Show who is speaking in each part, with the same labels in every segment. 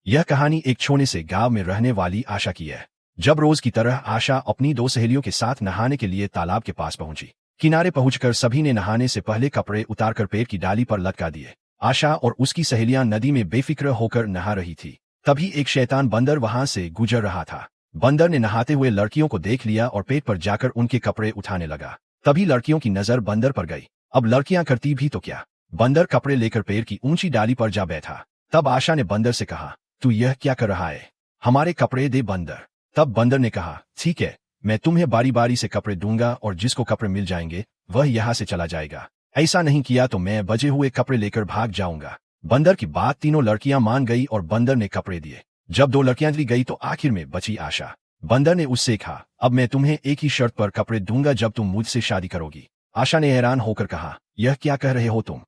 Speaker 1: यह कहानी एक छोटे से गांव में रहने वाली आशा की है। जब रोज की तरह आशा अपनी दो सहेलियों के साथ नहाने के लिए तालाब के पास पहुंची। किनारे पहुंचकर सभी ने नहाने से पहले कपड़े उतारकर पेड़ की डाली पर लटका दिए। आशा और उसकी सहेलियां नदी में बेफिक्र होकर नहा रही थी। तभी एक शैतान बंदर वहां से गुजर रहा था। बंदर ने नहाते हुए लड़कियों को देख लिया और पेट पर जाकर उनके कपड़े उठाने लगा। तभी लड़कियों की नजर बंदर पर गई। अब लड़कियां करती भी तो क्या। बंदर कपड़े लेकर पेड़ की ऊंची डाली पर जा बैठा। तब आशा ने बंदर से कहा, तू यह क्या कर रहा है? हमारे कपड़े दे बंदर। तब बंदर ने कहा, ठीक है, मैं तुम्हें बारी बारी से कपड़े दूंगा और जिसको कपड़े मिल जाएंगे वह यहाँ से चला जाएगा। ऐसा नहीं किया तो मैं बचे हुए कपड़े लेकर भाग जाऊंगा। बंदर की बात तीनों लड़कियां मान गई और बंदर ने कपड़े दिए। जब दो लड़कियां चली गई तो आखिर में बची आशा। बंदर ने उससे कहा, अब मैं तुम्हें एक ही शर्त पर कपड़े दूंगा, जब तुम मुझसे शादी करोगी। आशा ने हैरान होकर कहा, यह क्या कह रहे हो तुम?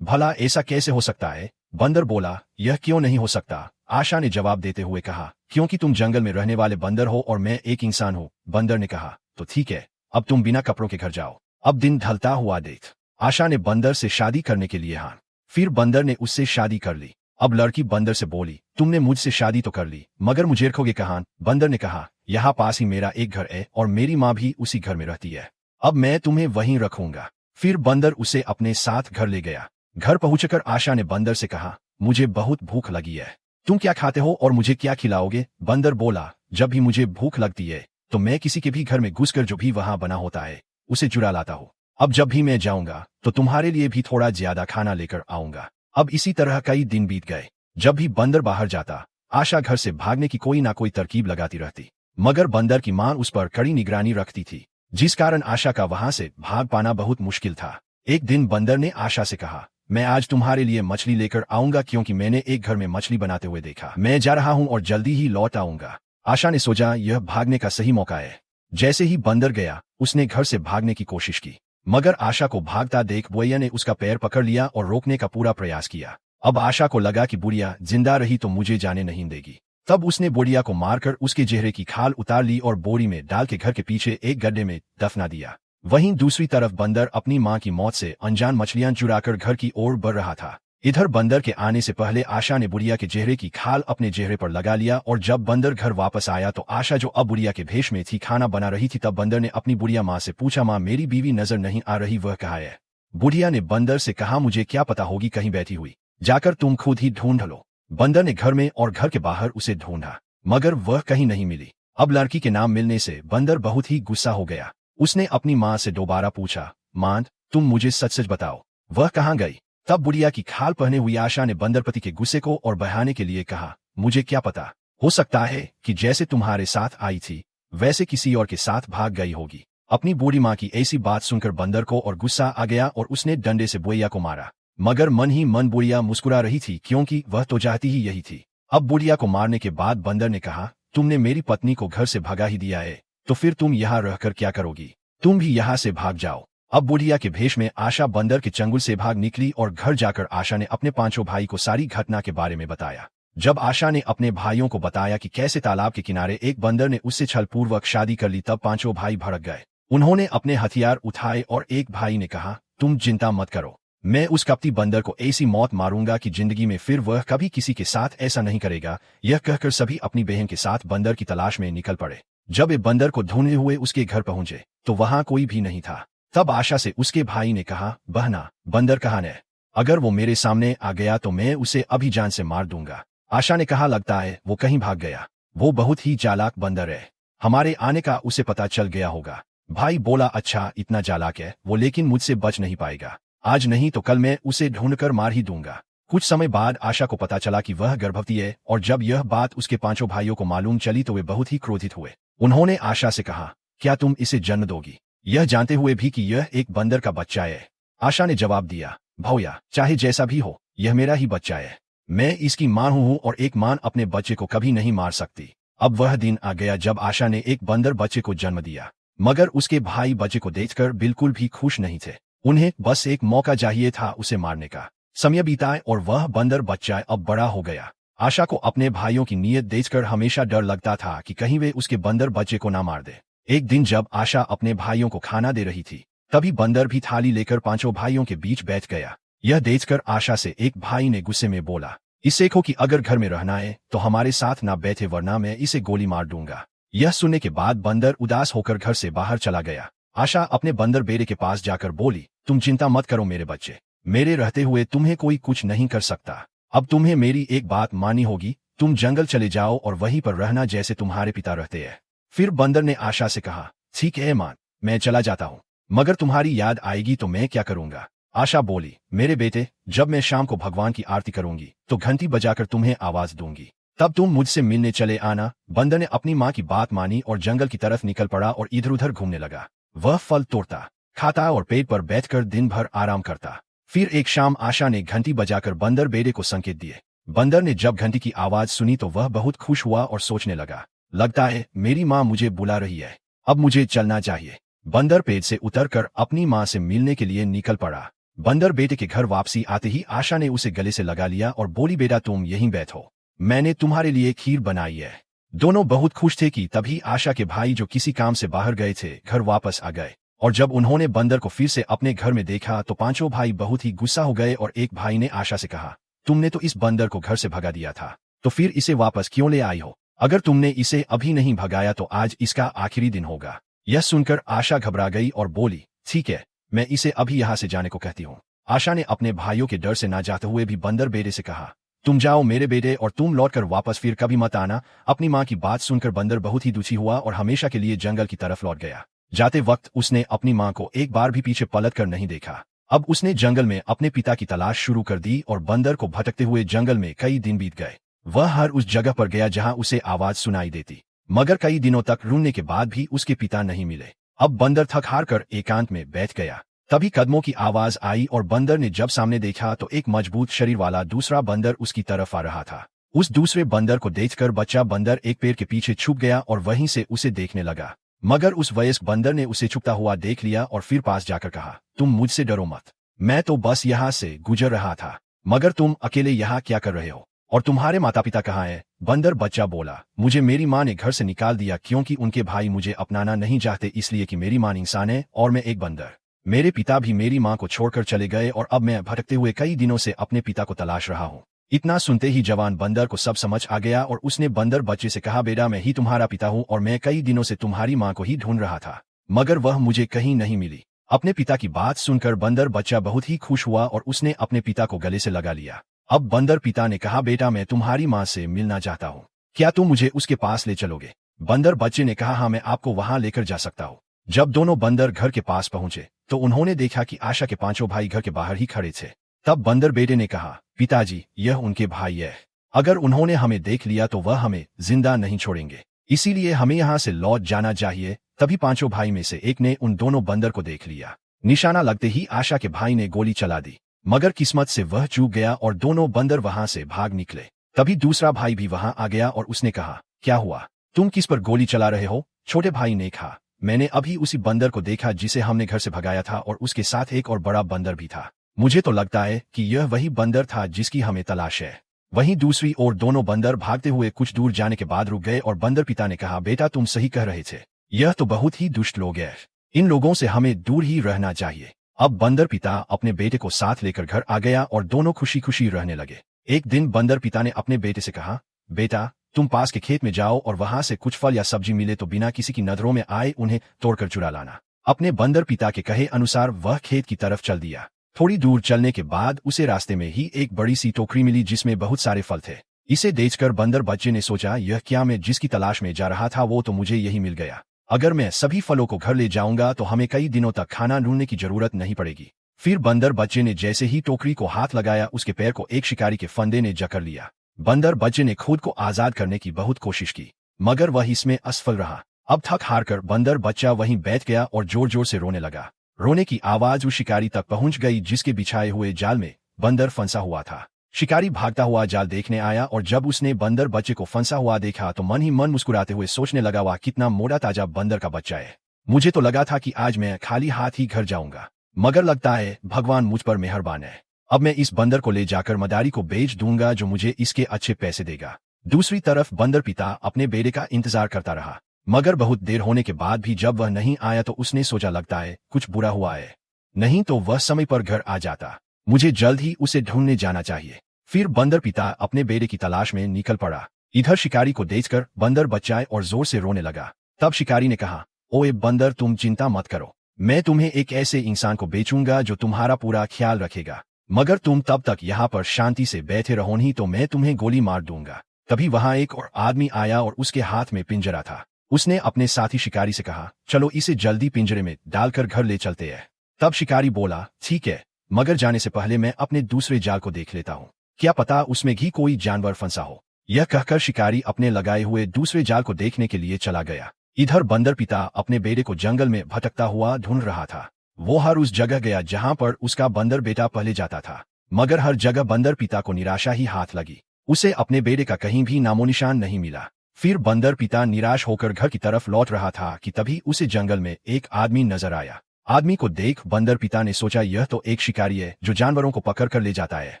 Speaker 1: भला ऐसा कैसे हो सकता है? बंदर बोला, यह क्यों नहीं हो सकता? आशा ने जवाब देते हुए कहा, क्योंकि तुम जंगल में रहने वाले बंदर हो और मैं एक इंसान हूँ। बंदर ने कहा, तो ठीक है, अब तुम बिना कपड़ों के घर जाओ। अब दिन ढलता हुआ देख आशा ने बंदर से शादी करने के लिए हाँ। फिर बंदर ने उससे शादी कर ली। अब लड़की बंदर से बोली, तुमने मुझसे शादी तो कर ली, मगर मुझे रखोगे कहाँ? बंदर ने कहा, यहाँ पास ही मेरा एक घर है और मेरी माँ भी उसी घर में रहती है। अब मैं तुम्हें वहीं रखूंगा। फिर बंदर उसे अपने साथ घर ले गया। घर पहुंचकर आशा ने बंदर से कहा, मुझे बहुत भूख लगी है, तुम क्या खाते हो और मुझे क्या खिलाओगे? बंदर बोला, जब भी मुझे भूख लगती है तो मैं किसी के भी घर में घुसकर जो भी वहां बना होता है उसे चुरा लाता हूँ। अब जब भी मैं जाऊंगा तो तुम्हारे लिए भी थोड़ा ज्यादा खाना लेकर आऊंगा। अब इसी तरह कई दिन बीत गए। जब भी बंदर बाहर जाता आशा घर से भागने की कोई ना कोई तरकीब लगाती रहती, मगर बंदर की मां उस पर कड़ी निगरानी रखती थी, जिस कारण आशा का वहां से भाग पाना बहुत मुश्किल था। एक दिन बंदर ने आशा से कहा, मैं आज तुम्हारे लिए मछली लेकर आऊंगा, क्योंकि मैंने एक घर में मछली बनाते हुए देखा। मैं जा रहा हूं और जल्दी ही लौट आऊंगा। आशा ने सोचा यह भागने का सही मौका है। जैसे ही बंदर गया उसने घर से भागने की कोशिश की, मगर आशा को भागता देख बुढ़िया ने उसका पैर पकड़ लिया और रोकने का पूरा प्रयास किया। अब आशा को लगा कि बुढ़िया जिंदा रही तो मुझे जाने नहीं देगी। तब उसने बुढ़िया को मारकर उसके चेहरे की खाल उतार ली और बोरी में डाल के घर के पीछे एक गड्ढे में दफना दिया। वहीं दूसरी तरफ बंदर अपनी मां की मौत से अनजान मछलियां चुराकर घर की ओर बढ़ रहा था। इधर बंदर के आने से पहले आशा ने बुढ़िया के चेहरे की खाल अपने चेहरे पर लगा लिया और जब बंदर घर वापस आया तो आशा जो अब बुढ़िया के भेष में थी खाना बना रही थी। तब बंदर ने अपनी बुढ़िया मां से पूछा, मां मेरी बीवी नजर नहीं आ रही, वह कहाँ है? बुढ़िया ने बंदर से कहा, मुझे क्या पता, होगी कहीं बैठी हुई, जाकर तुम खुद ही ढूंढ लो। बंदर ने घर में और घर के बाहर उसे ढूंढा, मगर वह कहीं नहीं मिली। अब लड़की के नाम मिलने से बंदर बहुत ही गुस्सा हो गया। उसने अपनी मां से दोबारा पूछा, मां तुम मुझे सच सच बताओ, वह कहाँ गई? तब बुढ़िया की खाल पहने हुई आशा ने बंदर पति के गुस्से को और बहाने के लिए कहा, मुझे क्या पता, हो सकता है कि जैसे तुम्हारे साथ आई थी वैसे किसी और के साथ भाग गई होगी। अपनी बूढ़ी मां की ऐसी बात सुनकर बंदर को और गुस्सा आ गया और उसने डंडे से बुढ़िया को मारा, मगर मन ही मन बुढ़िया मुस्कुरा रही थी, क्योंकि वह तो चाहती ही यही थी। अब बुढ़िया को मारने के बाद बंदर ने कहा, तुमने मेरी पत्नी को घर से भगा ही दिया है तो फिर तुम यहाँ रहकर क्या करोगी? तुम भी यहाँ से भाग जाओ। अब बुढ़िया के भेष में आशा बंदर के चंगुल से भाग निकली और घर जाकर आशा ने अपने पांचों भाई को सारी घटना के बारे में बताया। जब आशा ने अपने भाइयों को बताया कि कैसे तालाब के किनारे एक बंदर ने उससे छलपूर्वक शादी कर ली, तब पांचों भाई भड़क गए। उन्होंने अपने हथियार उठाए और एक भाई ने कहा, तुम चिंता मत करो, मैं उस कपटी बंदर को ऐसी मौत मारूंगा कि जिंदगी में फिर वह कभी किसी के साथ ऐसा नहीं करेगा। यह कहकर सभी अपनी बहन के साथ बंदर की तलाश में निकल पड़े। जब वे बंदर को ढूंढते हुए उसके घर पहुंचे तो वहां कोई भी नहीं था। तब आशा से उसके भाई ने कहा, बहना बंदर कहाँ है? अगर वो मेरे सामने आ गया तो मैं उसे अभी जान से मार दूंगा। आशा ने कहा, लगता है वो कहीं भाग गया, वो बहुत ही चालाक बंदर है, हमारे आने का उसे पता चल गया होगा। भाई बोला, अच्छा इतना चालाक है वो, लेकिन मुझसे बच नहीं पाएगा, आज नहीं तो कल मैं उसे ढूंढकर मार ही दूंगा। कुछ समय बाद आशा को पता चला कि वह गर्भवती है और जब यह बात उसके पांचों भाइयों को मालूम चली तो वे बहुत ही क्रोधित हुए। उन्होंने आशा से कहा, क्या तुम इसे जन्म दोगी, यह जानते हुए भी कि यह एक बंदर का बच्चा है? आशा ने जवाब दिया, भौया चाहे जैसा भी हो यह मेरा ही बच्चा है, मैं इसकी मां हूं और एक मां अपने बच्चे को कभी नहीं मार सकती। अब वह दिन आ गया जब आशा ने एक बंदर बच्चे को जन्म दिया, मगर उसके भाई बच्चे को देखकर बिल्कुल भी खुश नहीं थे। उन्हें बस एक मौका चाहिए था उसे मारने का। समय बीता और वह बंदर बच्चा अब बड़ा हो गया। आशा को अपने भाइयों की नीयत देखकर हमेशा डर लगता था कि कहीं वे उसके बंदर बच्चे को ना मार दे। एक दिन जब आशा अपने भाइयों को खाना दे रही थी तभी बंदर भी थाली लेकर पांचों भाइयों के बीच बैठ गया। यह देखकर आशा से एक भाई ने गुस्से में बोला, इससे कहो कि अगर घर में रहना है तो हमारे साथ ना बैठे वरना मैं इसे गोली मार दूंगा। यह सुनने के बाद बंदर उदास होकर घर से बाहर चला गया। आशा अपने बंदर बेटे के पास जाकर बोली, तुम चिंता मत करो मेरे बच्चे, मेरे रहते हुए तुम्हें कोई कुछ नहीं कर सकता। अब तुम्हें मेरी एक बात माननी होगी, तुम जंगल चले जाओ और वहीं पर रहना जैसे तुम्हारे पिता रहते हैं। फिर बंदर ने आशा से कहा, ठीक है मां, मैं चला जाता हूँ, मगर तुम्हारी याद आएगी तो मैं क्या करूंगा। आशा बोली, मेरे बेटे, जब मैं शाम को भगवान की आरती करूंगी तो घंटी बजाकर तुम्हें आवाज दूंगी, तब तुम मुझसे मिलने चले आना। बंदर ने अपनी माँ की बात मानी और जंगल की तरफ निकल पड़ा और इधर उधर घूमने लगा। वह फल तोड़ता, खाता और पेड़ पर बैठकर दिन भर आराम करता। फिर एक शाम आशा ने घंटी बजाकर बंदर बेटे को संकेत दिए। बंदर ने जब घंटी की आवाज सुनी तो वह बहुत खुश हुआ और सोचने लगा, लगता है मेरी माँ मुझे बुला रही है, अब मुझे चलना चाहिए। बंदर पेड़ से उतरकर अपनी माँ से मिलने के लिए निकल पड़ा। बंदर बेटे के घर वापसी आते ही आशा ने उसे गले से लगा लिया और बोली, बेटा तुम यहीं बैठो, मैंने तुम्हारे लिए खीर बनाई है। दोनों बहुत खुश थे कि तभी आशा के भाई जो किसी काम से बाहर गए थे घर वापस आ गए, और जब उन्होंने बंदर को फिर से अपने घर में देखा तो पांचों भाई बहुत ही गुस्सा हो गए और एक भाई ने आशा से कहा, तुमने तो इस बंदर को घर से भगा दिया था, तो फिर इसे वापस क्यों ले आई हो? अगर तुमने इसे अभी नहीं भगाया तो आज इसका आखिरी दिन होगा। यह सुनकर आशा घबरा गई और बोली, ठीक है, मैं इसे अभी यहाँ से जाने को कहती हूँ। आशा ने अपने भाइयों के डर से ना जाते हुए भी बंदर बेटे से कहा, तुम जाओ मेरे बेटे और तुम लौटकर वापस फिर कभी मत आना। अपनी माँ की बात सुनकर बंदर बहुत ही दुखी हुआ और हमेशा के लिए जंगल की तरफ लौट गया। जाते वक्त उसने अपनी माँ को एक बार भी पीछे पलट कर नहीं देखा। अब उसने जंगल में अपने पिता की तलाश शुरू कर दी और बंदर को भटकते हुए जंगल में कई दिन बीत गए। वह हर उस जगह पर गया जहाँ उसे आवाज सुनाई देती, मगर कई दिनों तक ढूंढने के बाद भी उसके पिता नहीं मिले। अब बंदर थक हार कर एकांत में बैठ गया। तभी कदमों की आवाज आई और बंदर ने जब सामने देखा तो एक मजबूत शरीर वाला दूसरा बंदर उसकी तरफ आ रहा था। उस दूसरे बंदर को देखकर बच्चा बंदर एक पेड़ के पीछे छुप गया और वहीं से उसे देखने लगा, मगर उस वयस्क बंदर ने उसे छुपता हुआ देख लिया और फिर पास जाकर कहा, तुम मुझसे डरो मत, मैं तो बस यहाँ से गुजर रहा था, मगर तुम अकेले यहाँ क्या कर रहे हो और तुम्हारे माता पिता कहाँ हैं? बंदर बच्चा बोला, मुझे मेरी माँ ने घर से निकाल दिया क्योंकि उनके भाई मुझे अपनाना नहीं चाहते, इसलिए कि मेरी माँ इंसान है और मैं एक बंदर। मेरे पिता भी मेरी माँ को छोड़कर चले गए और अब मैं भटकते हुए कई दिनों से अपने पिता को तलाश रहा हूँ। इतना सुनते ही जवान बंदर को सब समझ आ गया और उसने बंदर बच्चे से कहा, बेटा मैं ही तुम्हारा पिता हूँ और मैं कई दिनों से तुम्हारी माँ को ही ढूंढ रहा था, मगर वह मुझे कहीं नहीं मिली। अपने पिता की बात सुनकर बंदर बच्चा बहुत ही खुश हुआ और उसने अपने पिता को गले से लगा लिया। अब बंदर पिता ने कहा, बेटा मैं तुम्हारी माँ से मिलना चाहता हूँ, क्या तुम मुझे उसके पास ले चलोगे? बंदर बच्चे ने कहा, हाँ मैं आपको वहां लेकर जा सकता हूँ। जब दोनों बंदर घर के पास पहुंचे तो उन्होंने देखा कि आशा के पांचों भाई घर के बाहर ही खड़े थे। तब बंदर बेटे ने कहा, पिताजी यह उनके भाई है, अगर उन्होंने हमें देख लिया तो वह हमें जिंदा नहीं छोड़ेंगे, इसीलिए हमें यहाँ से लौट जाना चाहिए। तभी पांचों भाई में से एक ने उन दोनों बंदर को देख लिया। निशाना लगते ही आशा के भाई ने गोली चला दी, मगर किस्मत से वह चूक गया और दोनों बंदर वहां से भाग निकले। तभी दूसरा भाई भी वहां आ गया और उसने कहा, क्या हुआ, तुम किस पर गोली चला रहे हो? छोटे भाई ने कहा, मैंने अभी उसी बंदर को देखा जिसे हमने घर से भगाया था और उसके साथ एक और बड़ा बंदर भी था, मुझे तो लगता है कि यह वही बंदर था जिसकी हमें तलाश है। वहीं दूसरी ओर दोनों बंदर भागते हुए कुछ दूर जाने के बाद रुक गए और बंदर पिता ने कहा, बेटा तुम सही कह रहे थे, यह तो बहुत ही दुष्ट लोग हैं, इन लोगों से हमें दूर ही रहना चाहिए। अब बंदर पिता अपने बेटे को साथ लेकर घर आ गया और दोनों खुशी खुशी रहने लगे। एक दिन बंदर पिता ने अपने बेटे से कहा, बेटा तुम पास के खेत में जाओ और वहां से कुछ फल या सब्जी मिले तो बिना किसी की नजरों में आए उन्हें तोड़कर चुरा लाना। अपने बंदर पिता के कहे अनुसार वह खेत की तरफ चल दिया। थोड़ी दूर चलने के बाद उसे रास्ते में ही एक बड़ी सी टोकरी मिली जिसमें बहुत सारे फल थे। इसे देखकर बंदर बच्चे ने सोचा, यह क्या, मैं जिसकी तलाश में जा रहा था वो तो मुझे यही मिल गया। अगर मैं सभी फलों को घर ले जाऊंगा तो हमें कई दिनों तक खाना ढूंढने की जरूरत नहीं पड़ेगी। फिर बंदर बच्चे ने जैसे ही टोकरी को हाथ लगाया उसके पैर को एक शिकारी के फंदे ने जकड़ लिया। बंदर बच्चे ने खुद को आजाद करने की बहुत कोशिश की, मगर वह इसमें असफल रहा। अब थक हार कर बंदर बच्चा वहीं बैठ गया और जोर जोर से रोने लगा। रोने की आवाज उस शिकारी तक पहुंच गई जिसके बिछाए हुए जाल में बंदर फंसा हुआ था। शिकारी भागता हुआ जाल देखने आया और जब उसने बंदर बच्चे को फंसा हुआ देखा तो मन ही मन मुस्कुराते हुए सोचने लगा, वाह कितना मोटा ताजा बंदर का बच्चा है, मुझे तो लगा था कि आज मैं खाली हाथ ही घर जाऊंगा, मगर लगता है भगवान मुझ पर मेहरबान है। अब मैं इस बंदर को ले जाकर मदारी को बेच दूंगा जो मुझे इसके अच्छे पैसे देगा। दूसरी तरफ बंदर पिता अपने बेटे का इंतजार करता रहा, मगर बहुत देर होने के बाद भी जब वह नहीं आया तो उसने सोचा, लगता है कुछ बुरा हुआ है, नहीं तो वह समय पर घर आ जाता, मुझे जल्द ही उसे ढूंढने जाना चाहिए। फिर बंदर पिता अपने बेटे की तलाश में निकल पड़ा। इधर शिकारी को देखकर बंदर बच्चा और जोर से रोने लगा। तब शिकारी ने कहा, ओए बंदर, तुम चिंता मत करो, मैं तुम्हें एक ऐसे इंसान को बेचूंगा जो तुम्हारा पूरा ख्याल रखेगा, मगर तुम तब तक यहाँ पर शांति से बैठे रहो, नहीं तो मैं तुम्हें गोली मार दूंगा। तभी वहां एक और आदमी आया और उसके हाथ में पिंजरा था। उसने अपने साथी शिकारी से कहा, चलो इसे जल्दी पिंजरे में डालकर घर ले चलते हैं। तब शिकारी बोला, ठीक है, मगर जाने से पहले मैं अपने दूसरे जाल को देख लेता हूँ, क्या पता उसमें भी कोई जानवर फंसा हो। यह कहकर शिकारी अपने लगाए हुए दूसरे जाल को देखने के लिए चला गया। इधर बंदर पिता अपने बेटे को जंगल में भटकता हुआ ढूंढ रहा था। वो हर उस जगह गया जहां पर उसका बंदर बेटा पहले जाता था, मगर हर जगह बंदर पिता को निराशा ही हाथ लगी। उसे अपने बेटे का कहीं भी नामोनिशान नहीं मिला। फिर बंदर पिता निराश होकर घर की तरफ लौट रहा था कि तभी उसे जंगल में एक आदमी नजर आया। आदमी को देख बंदर पिता ने सोचा, यह तो एक शिकारी है जो जानवरों को पकड़ कर ले जाता है।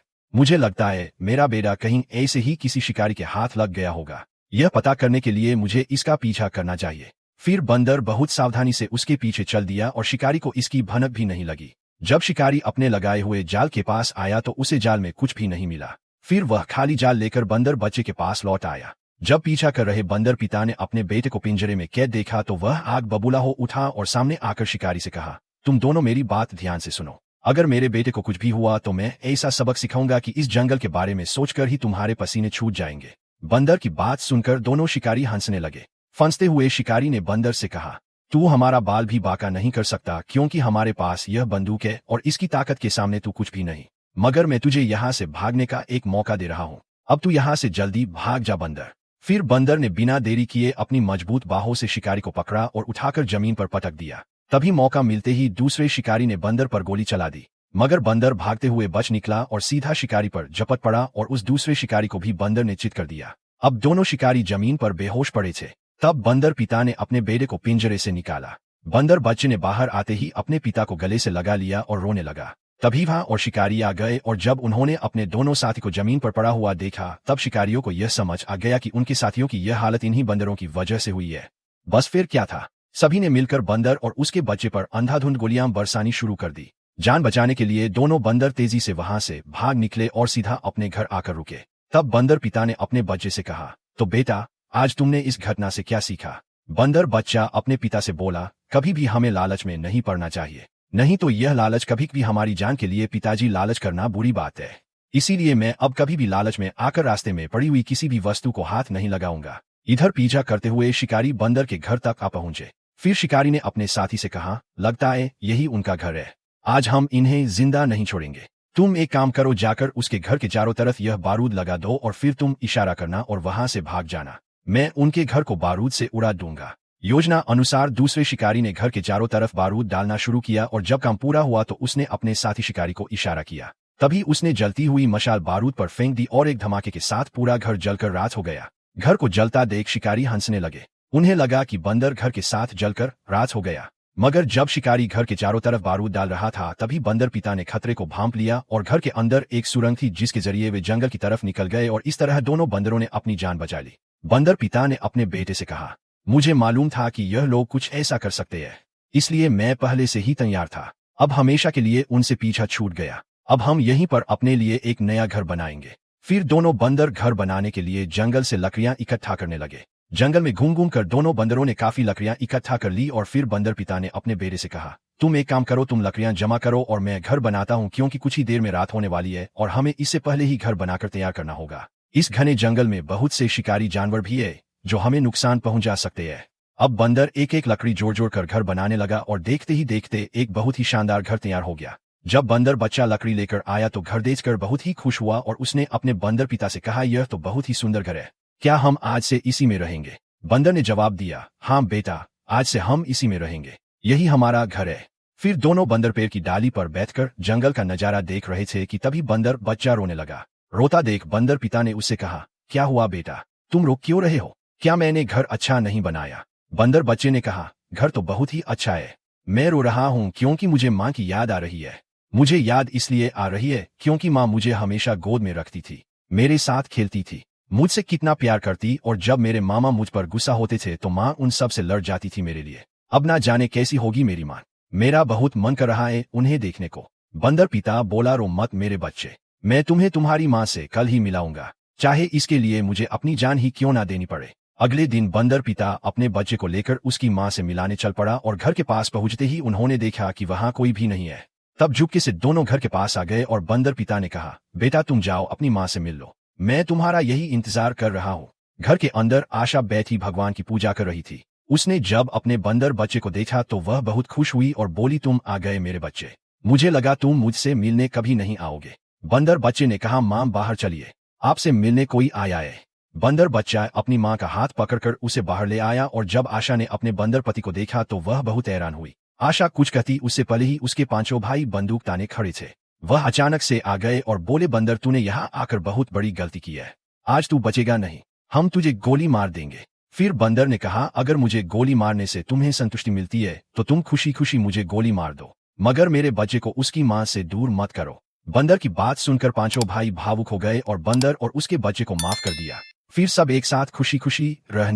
Speaker 1: मुझे लगता है मेरा बेटा कहीं ऐसे ही किसी शिकारी के हाथ लग गया होगा। यह पता करने के लिए मुझे इसका पीछा करना चाहिए। फिर बंदर बहुत सावधानी से उसके पीछे चल दिया और शिकारी को इसकी भनक भी नहीं लगी। जब शिकारी अपने लगाए हुए जाल के पास आया तो उसे जाल में कुछ भी नहीं मिला। फिर वह खाली जाल लेकर बंदर बच्चे के पास लौट आया। जब पीछा कर रहे बंदर पिता ने अपने बेटे को पिंजरे में कैद देखा तो वह आग बबूला हो उठा और सामने आकर शिकारी से कहा, तुम दोनों मेरी बात ध्यान से सुनो। अगर मेरे बेटे को कुछ भी हुआ तो मैं ऐसा सबक सिखाऊंगा कि इस जंगल के बारे में सोचकर ही तुम्हारे पसीने छूट जाएंगे। बंदर की बात सुनकर दोनों शिकारी हंसने लगे। फंसते हुए शिकारी ने बंदर से कहा, तू हमारा बाल भी बाका नहीं कर सकता, क्योंकि हमारे पास यह बंदूक है और इसकी ताकत के सामने तू कुछ भी नहीं। मगर मैं तुझे यहाँ से भागने का एक मौका दे रहा हूँ, अब तू यहाँ से जल्दी भाग जा बंदर। फिर बंदर ने बिना देरी किए अपनी मजबूत बाहों से शिकारी को पकड़ा और उठाकर जमीन पर पटक दिया। तभी मौका मिलते ही दूसरे शिकारी ने बंदर पर गोली चला दी, मगर बंदर भागते हुए बच निकला और सीधा शिकारी पर झपट पड़ा और उस दूसरे शिकारी को भी बंदर ने चित कर दिया। अब दोनों शिकारी जमीन पर बेहोश पड़े थे। तब बंदर पिता ने अपने बेटे को पिंजरे से निकाला। बंदर बच्चे ने बाहर आते ही अपने पिता को गले से लगा लिया और रोने लगा। तभी वहां और शिकारी आ गए और जब उन्होंने अपने दोनों साथी को जमीन पर पड़ा हुआ देखा तब शिकारियों को यह समझ आ गया कि उनके साथियों की यह हालत इन्हीं बंदरों की वजह से हुई है। बस फिर क्या था, सभी ने मिलकर बंदर और उसके बच्चे पर अंधाधुंध गोलियां बरसानी शुरू कर दी। जान बचाने के लिए दोनों बंदर तेजी से वहां से भाग निकले और सीधा अपने घर आकर रुके। तब बंदर पिता ने अपने बच्चे से कहा, तो बेटा, आज तुमने इस घटना से क्या सीखा? बंदर बच्चा अपने पिता से बोला, कभी भी हमें लालच में नहीं पड़ना चाहिए, नहीं तो यह लालच कभी भी हमारी जान के लिए। पिताजी, लालच करना बुरी बात है, इसीलिए मैं अब कभी भी लालच में आकर रास्ते में पड़ी हुई किसी भी वस्तु को हाथ नहीं लगाऊंगा। इधर पीछा करते हुए शिकारी बंदर के घर तक आ पहुंचे। फिर शिकारी ने अपने साथी से कहा, लगता है यही उनका घर है, आज हम इन्हें जिंदा नहीं छोड़ेंगे। तुम एक काम करो, जाकर उसके घर के चारों तरफ यह बारूद लगा दो और फिर तुम इशारा करना और वहां से भाग जाना। मैं उनके घर को बारूद से उड़ा दूंगा। योजना अनुसार दूसरे शिकारी ने घर के चारों तरफ बारूद डालना शुरू किया और जब काम पूरा हुआ तो उसने अपने साथी शिकारी को इशारा किया। तभी उसने जलती हुई मशाल बारूद पर फेंक दी और एक धमाके के साथ पूरा घर जलकर राख हो गया। घर को जलता देख शिकारी हंसने लगे। उन्हें लगा कि बंदर घर के साथ जलकर राख हो गया। मगर जब शिकारी घर के चारों तरफ बारूद डाल रहा था तभी बंदर पिता ने खतरे को भांप लिया और घर के अंदर एक सुरंग थी जिसके जरिए वे जंगल की तरफ निकल गए और इस तरह दोनों बंदरों ने अपनी जान बचा ली। बंदर पिता ने अपने बेटे से कहा, मुझे मालूम था कि यह लोग कुछ ऐसा कर सकते हैं, इसलिए मैं पहले से ही तैयार था। अब हमेशा के लिए उनसे पीछा छूट गया। अब हम यहीं पर अपने लिए एक नया घर बनाएंगे। फिर दोनों बंदर घर बनाने के लिए जंगल से लकड़ियां इकट्ठा करने लगे। जंगल में घूम घूम कर दोनों बंदरों ने काफी लकड़ियां इकट्ठा कर ली और फिर बंदर पिता ने अपने बेटे से कहा, तुम एक काम करो, तुम लकड़ियां जमा करो और मैं घर बनाता हूं, क्योंकि कुछ ही देर में रात होने वाली है और हमें इससे पहले ही घर बनाकर तैयार करना होगा। इस घने जंगल में बहुत से शिकारी जानवर भी है जो हमें नुकसान पहुंचा सकते हैं। अब बंदर एक एक लकड़ी जोड़ जोड़ कर घर बनाने लगा और देखते ही देखते एक बहुत ही शानदार घर तैयार हो गया। जब बंदर बच्चा लकड़ी लेकर आया तो घर देखकर बहुत ही खुश हुआ और उसने अपने बंदर पिता से कहा, यह तो बहुत ही सुंदर घर है, क्या हम आज से इसी में रहेंगे? बंदर ने जवाब दिया, हाँ बेटा, आज से हम इसी में रहेंगे, यही हमारा घर है। फिर दोनों बंदर पेड़ की डाली पर बैठकर जंगल का नजारा देख रहे थे कि तभी बंदर बच्चा रोने लगा। रोता देख बंदर पिता ने उससे कहा, क्या हुआ बेटा, तुम रो क्यों रहे हो? क्या मैंने घर अच्छा नहीं बनाया? बंदर बच्चे ने कहा, घर तो बहुत ही अच्छा है, मैं रो रहा हूँ क्योंकि मुझे माँ की याद आ रही है। मुझे याद इसलिए आ रही है क्योंकि माँ मुझे हमेशा गोद में रखती थी, मेरे साथ खेलती थी, मुझसे कितना प्यार करती, और जब मेरे मामा मुझ पर गुस्सा होते थे तो माँ उन सब से लड़ जाती थी मेरे लिए। अब ना जाने कैसी होगी मेरी माँ, मेरा बहुत मन कर रहा है उन्हें देखने को। बंदर पिता बोला, रो मत मेरे बच्चे, मैं तुम्हें तुम्हारी माँ से कल ही मिलाऊंगा, चाहे इसके लिए मुझे अपनी जान ही क्यों ना देनी पड़े। अगले दिन बंदर पिता अपने बच्चे को लेकर उसकी माँ से मिलाने चल पड़ा और घर के पास पहुंचते ही उन्होंने देखा कि वहां कोई भी नहीं है। तब चुपके से दोनों घर के पास आ गए और बंदर पिता ने कहा, बेटा तुम जाओ अपनी माँ से मिल लो, मैं तुम्हारा यही इंतजार कर रहा हूँ। घर के अंदर आशा बैठी भगवान की पूजा कर रही थी। उसने जब अपने बंदर बच्चे को देखा तो वह बहुत खुश हुई और बोली, तुम आ गए मेरे बच्चे, मुझे लगा तुम मुझसे मिलने कभी नहीं आओगे। बंदर बच्चे ने कहा, माँ बाहर चलिए, आपसे मिलने कोई आया है। बंदर बच्चा अपनी माँ का हाथ पकड़कर उसे बाहर ले आया और जब आशा ने अपने बंदर पति को देखा तो वह बहुत हैरान हुई। आशा कुछ कहती उससे पहले ही उसके पांचों भाई बंदूक ताने खड़े थे। वह अचानक से आ गए और बोले, बंदर तूने यहाँ आकर बहुत बड़ी गलती की है, आज तू बचेगा नहीं, हम तुझे गोली मार देंगे। फिर बंदर ने कहा, अगर मुझे गोली मारने से तुम्हें संतुष्टि मिलती है तो तुम खुशी खुशी मुझे गोली मार दो, मगर मेरे बच्चे को उसकी माँ से दूर मत करो। बंदर की बात सुनकर पांचों भाई भावुक हो गए और बंदर और उसके बच्चे को माफ कर दिया। फिर सब एक साथ खुशी खुशी रहने